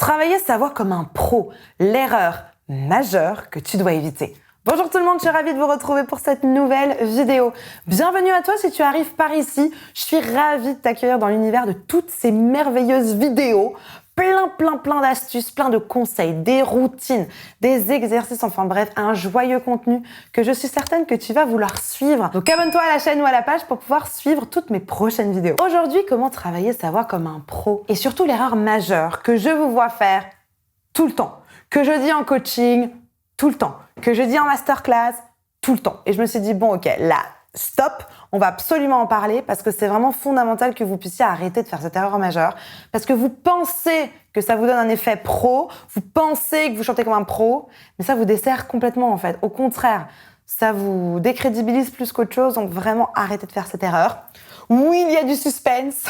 Travailler sa voix comme un pro, l'erreur majeure que tu dois éviter. Bonjour tout le monde, je suis ravie de vous retrouver pour cette nouvelle vidéo. Bienvenue à toi si tu arrives par ici. Je suis ravie de t'accueillir dans l'univers de toutes ces merveilleuses vidéos. Plein d'astuces, plein de conseils, des routines, des exercices, enfin bref, un joyeux contenu que je suis certaine que tu vas vouloir suivre. Donc abonne-toi à la chaîne ou à la page pour pouvoir suivre toutes mes prochaines vidéos. Aujourd'hui, comment travailler sa voix comme un pro et surtout l'erreur majeure que je vous vois faire tout le temps, que je dis en coaching tout le temps, que je dis en masterclass tout le temps. Et je me suis dit, bon ok, là, stop, on va absolument en parler parce que c'est vraiment fondamental que vous puissiez arrêter de faire cette erreur majeure parce que vous pensez que ça vous donne un effet pro, vous pensez que vous chantez comme un pro, mais ça vous dessert complètement en fait. Au contraire, ça vous décrédibilise plus qu'autre chose, donc vraiment arrêtez de faire cette erreur. Oui, il y a du suspense.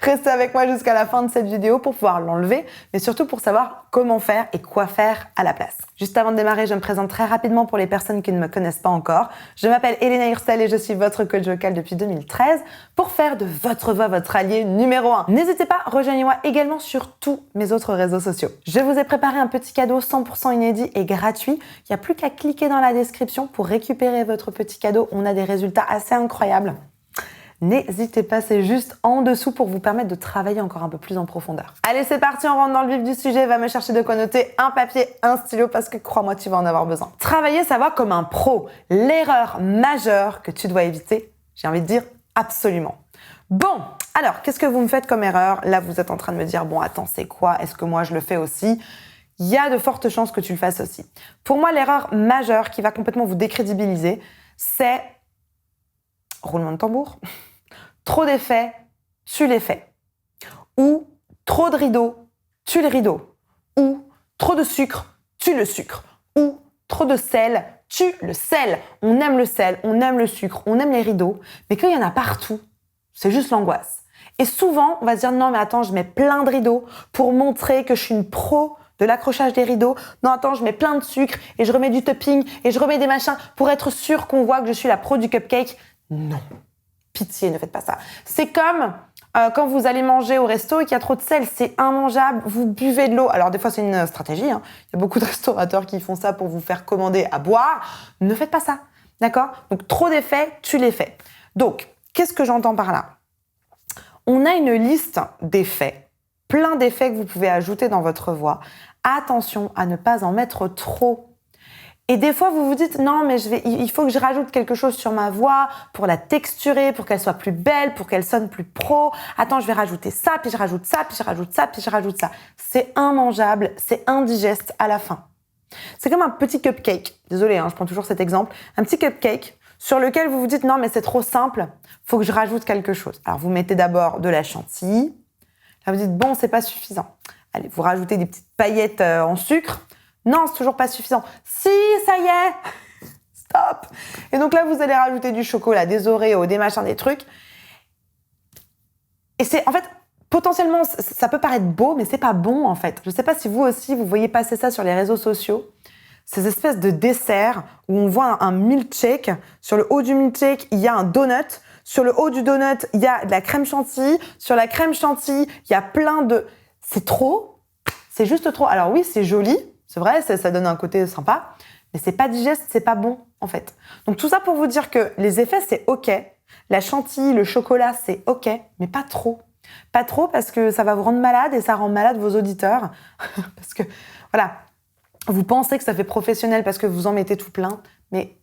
Restez avec moi jusqu'à la fin de cette vidéo pour pouvoir l'enlever, mais surtout pour savoir comment faire et quoi faire à la place. Juste avant de démarrer, je me présente très rapidement pour les personnes qui ne me connaissent pas encore. Je m'appelle Elena Hirschel et je suis votre coach vocal depuis 2013 pour faire de votre voix votre allié numéro 1. N'hésitez pas, rejoignez-moi également sur tous mes autres réseaux sociaux. Je vous ai préparé un petit cadeau 100% inédit et gratuit. Il n'y a plus qu'à cliquer dans la description pour récupérer votre petit cadeau. On a des résultats assez incroyables. N'hésitez pas, c'est juste en dessous pour vous permettre de travailler encore un peu plus en profondeur. Allez, c'est parti, on rentre dans le vif du sujet. Va me chercher de quoi noter, un papier, un stylo, parce que crois-moi, tu vas en avoir besoin. Travailler sa voix comme un pro, l'erreur majeure que tu dois éviter, j'ai envie de dire absolument. Bon, alors, qu'est-ce que vous me faites comme erreur? Là, vous êtes en train de me dire, bon, attends, c'est quoi? Est-ce que moi, je le fais aussi? Il y a de fortes chances que tu le fasses aussi. Pour moi, l'erreur majeure qui va complètement vous décrédibiliser, c'est... roulement de tambour. Trop d'effets, tu les fais. Ou trop de rideaux, tu le rideau. Ou trop de sucre, tu le sucre. Ou trop de sel, tu le sel. On aime le sel, on aime le sucre, on aime les rideaux. Mais quand il y en a partout, c'est juste l'angoisse. Et souvent, on va se dire, non mais attends, je mets plein de rideaux pour montrer que je suis une pro de l'accrochage des rideaux. Non, attends, je mets plein de sucre et je remets du topping et je remets des machins pour être sûr qu'on voit que je suis la pro du cupcake. Non. Pitié, ne faites pas ça. C'est comme quand vous allez manger au resto et qu'il y a trop de sel, c'est immangeable, vous buvez de l'eau. Alors des fois, c'est une stratégie. Hein. Il y a beaucoup de restaurateurs qui font ça pour vous faire commander à boire. Ne faites pas ça, d'accord? Donc trop d'effets, tu les fais. Donc, qu'est-ce que j'entends par là? On a une liste d'effets, plein d'effets que vous pouvez ajouter dans votre voix. Attention à ne pas en mettre trop. Et des fois, vous vous dites, non, mais il faut que je rajoute quelque chose sur ma voix pour la texturer, pour qu'elle soit plus belle, pour qu'elle sonne plus pro. Attends, je vais rajouter ça, puis je rajoute ça, puis je rajoute ça, puis je rajoute ça. C'est immangeable, c'est indigeste à la fin. C'est comme un petit cupcake. Désolée, hein, je prends toujours cet exemple. Un petit cupcake sur lequel vous vous dites, non, mais c'est trop simple, faut que je rajoute quelque chose. Alors, vous mettez d'abord de la chantilly. Là, vous dites, bon, c'est pas suffisant. Allez, vous rajoutez des petites paillettes en sucre. Non, c'est toujours pas suffisant. Si, ça y est, stop. Et donc là, vous allez rajouter du chocolat, des Oreos, des machins, des trucs. Et c'est, en fait, potentiellement, ça peut paraître beau, mais c'est pas bon, en fait. Je sais pas si vous aussi, vous voyez passer ça sur les réseaux sociaux. Ces espèces de desserts où on voit un milkshake. Sur le haut du milkshake, il y a un donut. Sur le haut du donut, il y a de la crème chantilly. Sur la crème chantilly, il y a plein de... C'est trop. C'est juste trop. Alors oui, c'est joli. C'est vrai, ça donne un côté sympa, mais c'est pas digeste, c'est pas bon, en fait. Donc tout ça pour vous dire que les effets, c'est OK. La chantilly, le chocolat, c'est OK, mais pas trop. Pas trop parce que ça va vous rendre malade et ça rend malade vos auditeurs. Parce que, voilà, vous pensez que ça fait professionnel parce que vous en mettez tout plein, mais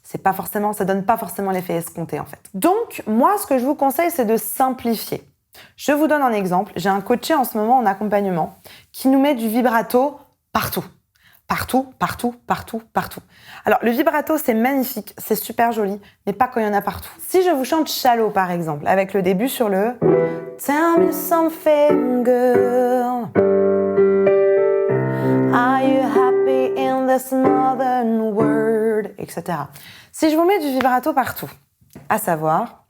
c'est pas forcément, ça donne pas forcément l'effet escompté, en fait. Donc, moi, ce que je vous conseille, c'est de simplifier. Je vous donne un exemple. J'ai un coaché en ce moment en accompagnement qui nous met du vibrato partout. Partout, partout, partout, partout. Alors, le vibrato, c'est magnifique, c'est super joli, mais pas quand il y en a partout. Si je vous chante Shallow, par exemple, avec le début sur le Tell me something, girl. Are you happy in this modern world? Etc. Si je vous mets du vibrato partout, à savoir...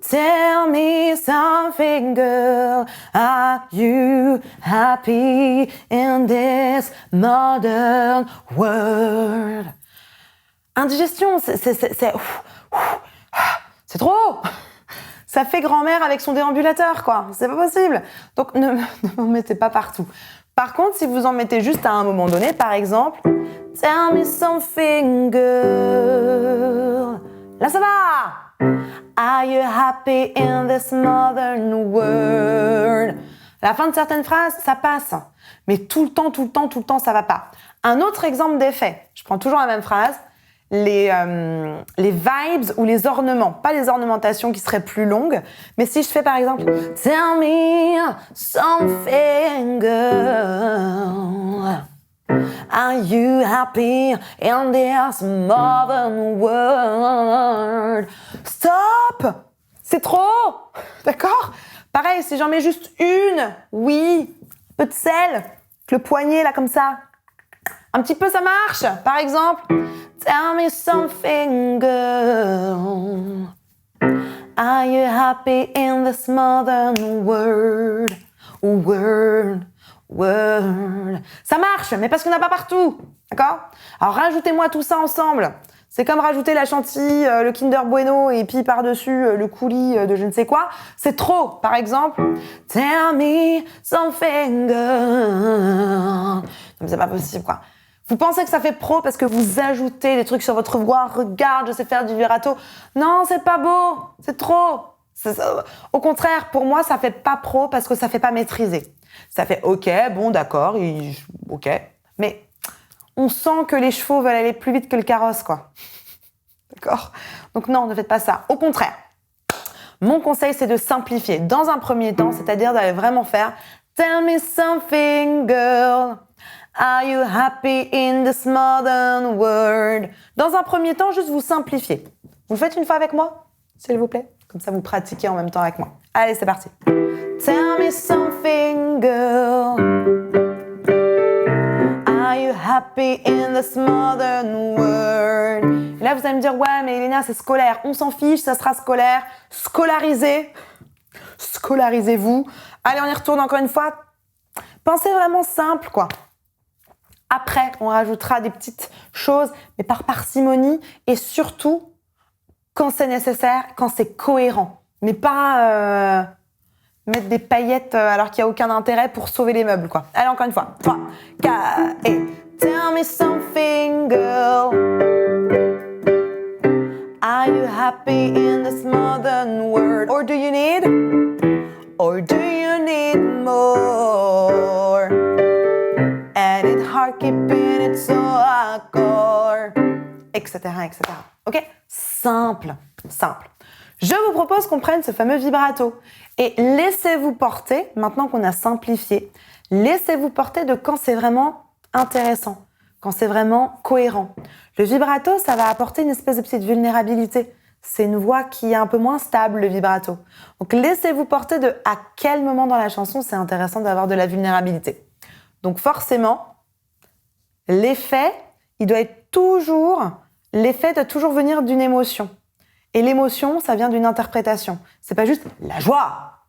Tell me something, girl. Are you happy in this modern world? Indigestion, c'est trop. Ça fait grand-mère avec son déambulateur, quoi. C'est pas possible. Donc, ne m'en mettez pas partout. Par contre, si vous en mettez juste à un moment donné, par exemple, Tell me something, girl. Là, ça va. Are you happy in this modern world? À la fin de certaines phrases, ça passe. Mais tout le temps, ça va pas. Un autre exemple d'effet. Je prends toujours la même phrase. Les vibes ou les ornements, pas les ornementations qui seraient plus longues, mais si je fais par exemple Tell me something, girl. Are you happy in this modern world? Stop! C'est trop! D'accord? Pareil, si j'en mets juste une, oui, un peu de sel, le poignet là comme ça. Un petit peu, ça marche. Par exemple, Tell me something, girl. Are you happy in this modern world? World. Ça marche, mais parce qu'on n'a pas partout. D'accord? Alors, rajoutez-moi tout ça ensemble. C'est comme rajouter la chantilly, le Kinder Bueno et puis par-dessus le coulis de je ne sais quoi. C'est trop. Par exemple, Tell me something, girl. Non, c'est pas possible, quoi. Vous pensez que ça fait pro parce que vous ajoutez des trucs sur votre voix. Regarde, je sais faire du vibrato. Non, c'est pas beau. C'est trop. Au contraire, pour moi, ça fait pas pro parce que ça fait pas maîtriser. Ça fait OK, bon, d'accord, OK. Mais on sent que les chevaux veulent aller plus vite que le carrosse, quoi. D'accord? Donc non, ne faites pas ça. Au contraire, mon conseil, c'est de simplifier. Dans un premier temps, c'est-à-dire d'aller vraiment faire Tell me something, girl. Are you happy in this modern world? Dans un premier temps, juste vous simplifiez. Vous le faites une fois avec moi, s'il vous plaît? Comme ça, vous pratiquez en même temps avec moi. Allez, c'est parti. Tell me something, girl. Are you happy in this modern world? Et là, vous allez me dire, ouais, mais Elena, c'est scolaire. On s'en fiche, ça sera scolaire. Scolarisez. Scolarisez-vous. Allez, on y retourne encore une fois. Pensez vraiment simple, quoi. Après, on rajoutera des petites choses, mais par parcimonie et surtout quand c'est nécessaire, quand c'est cohérent. Mais pas mettre des paillettes alors qu'il n'y a aucun intérêt pour sauver les meubles, quoi. Allez, encore une fois. 3, 4 et Tell me something, girl. Are you happy in this modern world? Or do you need more? And it's hard keeping it so hardcore. Etc. OK? Simple. Je vous propose qu'on prenne ce fameux vibrato et laissez-vous porter, maintenant qu'on a simplifié, laissez-vous porter de quand c'est vraiment intéressant, quand c'est vraiment cohérent. Le vibrato, ça va apporter une espèce de petite vulnérabilité. C'est une voix qui est un peu moins stable, le vibrato. Donc laissez-vous porter de à quel moment dans la chanson c'est intéressant d'avoir de la vulnérabilité. Donc forcément, l'effet doit toujours venir d'une émotion. Et l'émotion, ça vient d'une interprétation. C'est pas juste la joie,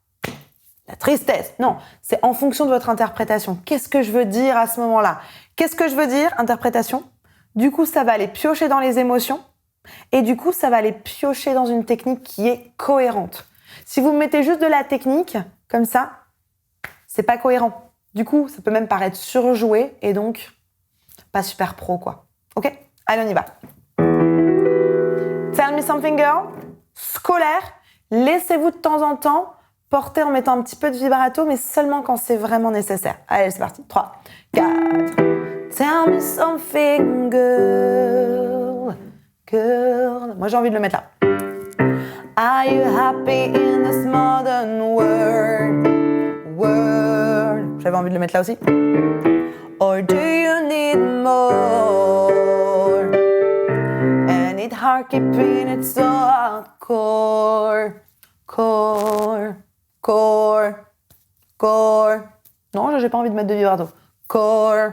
la tristesse. Non, c'est en fonction de votre interprétation. Qu'est-ce que je veux dire à ce moment-là? Qu'est-ce que je veux dire? Interprétation. Du coup, ça va aller piocher dans les émotions. Et du coup, ça va aller piocher dans une technique qui est cohérente. Si vous mettez juste de la technique, comme ça, c'est pas cohérent. Du coup, ça peut même paraître surjoué et donc pas super pro, quoi. OK? Allez, on y va. Tell me something, girl. Scolaire. Laissez-vous de temps en temps porter en mettant un petit peu de vibrato, mais seulement quand c'est vraiment nécessaire. Allez, c'est parti. 3, 4. Tell me something, girl. Moi, j'ai envie de le mettre là. Are you happy in this modern world? J'avais envie de le mettre là aussi. Or do you need more? And it's hard keeping it so hardcore. Core. Non, j'ai pas envie de mettre de vibrato. Core.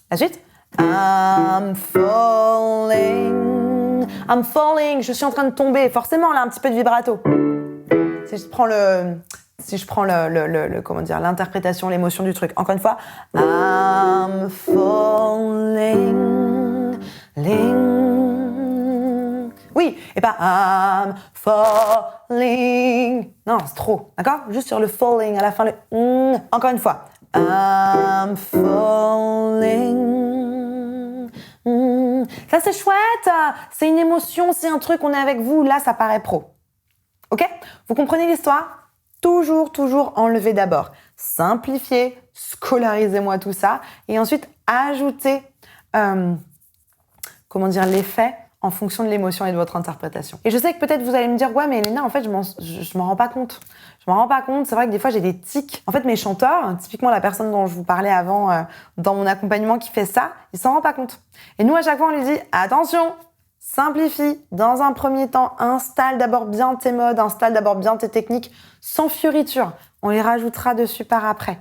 La suite. I'm falling. Je suis en train de tomber. Forcément, là, un petit peu de vibrato. Si je prends comment dire, l'interprétation, l'émotion du truc. Encore une fois. I'm falling. Oui, et pas I'm falling. Non, c'est trop, d'accord? Juste sur le falling, à la fin le Encore une fois. I'm falling. Ça, c'est chouette. C'est une émotion, c'est un truc, on est avec vous. Là, ça paraît pro. Ok? Vous comprenez l'histoire? Toujours enlever d'abord. Simplifier, scolarisez-moi tout ça. Et ensuite, ajouter, l'effet en fonction de l'émotion et de votre interprétation. Et je sais que peut-être vous allez me dire, ouais, mais Elena, en fait, je m'en rends pas compte. Je m'en rends pas compte. C'est vrai que des fois, j'ai des tics. En fait, mes chanteurs, typiquement la personne dont je vous parlais avant dans mon accompagnement qui fait ça, il s'en rend pas compte. Et nous, à chaque fois, on lui dit, attention, simplifie. Dans un premier temps, installe d'abord bien tes modes, installe d'abord bien tes techniques, sans fioriture. On les rajoutera dessus par après.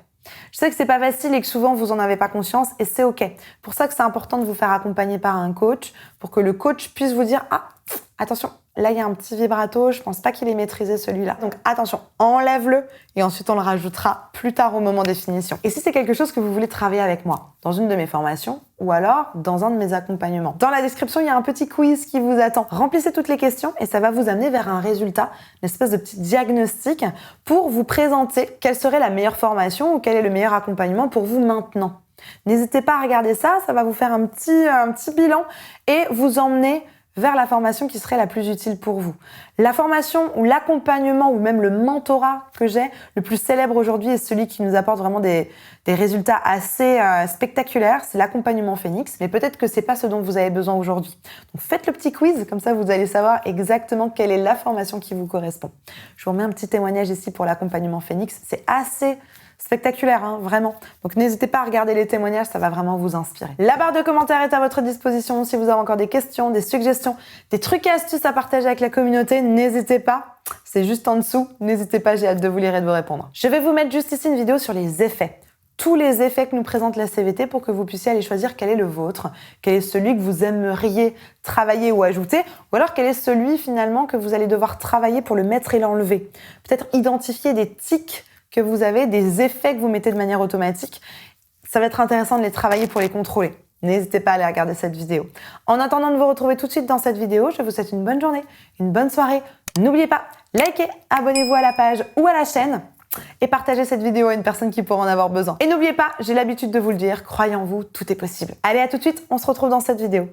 Je sais que c'est pas facile et que souvent vous en avez pas conscience et c'est ok. Pour ça que c'est important de vous faire accompagner par un coach pour que le coach puisse vous dire attention, là il y a un petit vibrato, je pense pas qu'il est maîtrisé celui-là. Donc attention, enlève-le et ensuite on le rajoutera plus tard au moment des finitions. Et si c'est quelque chose que vous voulez travailler avec moi dans une de mes formations ou alors dans un de mes accompagnements, dans la description il y a un petit quiz qui vous attend. Remplissez toutes les questions et ça va vous amener vers un résultat, une espèce de petit diagnostic pour vous présenter quelle serait la meilleure formation ou quel est le meilleur accompagnement pour vous maintenant. N'hésitez pas à regarder ça, ça va vous faire un petit bilan et vous emmener vers la formation qui serait la plus utile pour vous. La formation ou l'accompagnement ou même le mentorat que j'ai, le plus célèbre aujourd'hui et celui qui nous apporte vraiment des résultats assez spectaculaires, c'est l'accompagnement Phoenix. Mais peut-être que c'est pas ce dont vous avez besoin aujourd'hui. Donc faites le petit quiz, comme ça vous allez savoir exactement quelle est la formation qui vous correspond. Je vous remets un petit témoignage ici pour l'accompagnement Phoenix. C'est assez spectaculaire, hein, vraiment. Donc n'hésitez pas à regarder les témoignages, ça va vraiment vous inspirer. La barre de commentaires est à votre disposition. Si vous avez encore des questions, des suggestions, des trucs et astuces à partager avec la communauté, n'hésitez pas. C'est juste en dessous. N'hésitez pas, j'ai hâte de vous lire et de vous répondre. Je vais vous mettre juste ici une vidéo sur les effets. Tous les effets que nous présente la CVT pour que vous puissiez aller choisir quel est le vôtre, quel est celui que vous aimeriez travailler ou ajouter, ou alors quel est celui finalement que vous allez devoir travailler pour le mettre et l'enlever. Peut-être identifier des tics que vous avez, des effets que vous mettez de manière automatique. Ça va être intéressant de les travailler pour les contrôler. N'hésitez pas à aller regarder cette vidéo. En attendant de vous retrouver tout de suite dans cette vidéo, je vous souhaite une bonne journée, une bonne soirée. N'oubliez pas, likez, abonnez-vous à la page ou à la chaîne et partagez cette vidéo à une personne qui pourra en avoir besoin. Et n'oubliez pas, j'ai l'habitude de vous le dire, croyez en vous, tout est possible. Allez, à tout de suite, on se retrouve dans cette vidéo.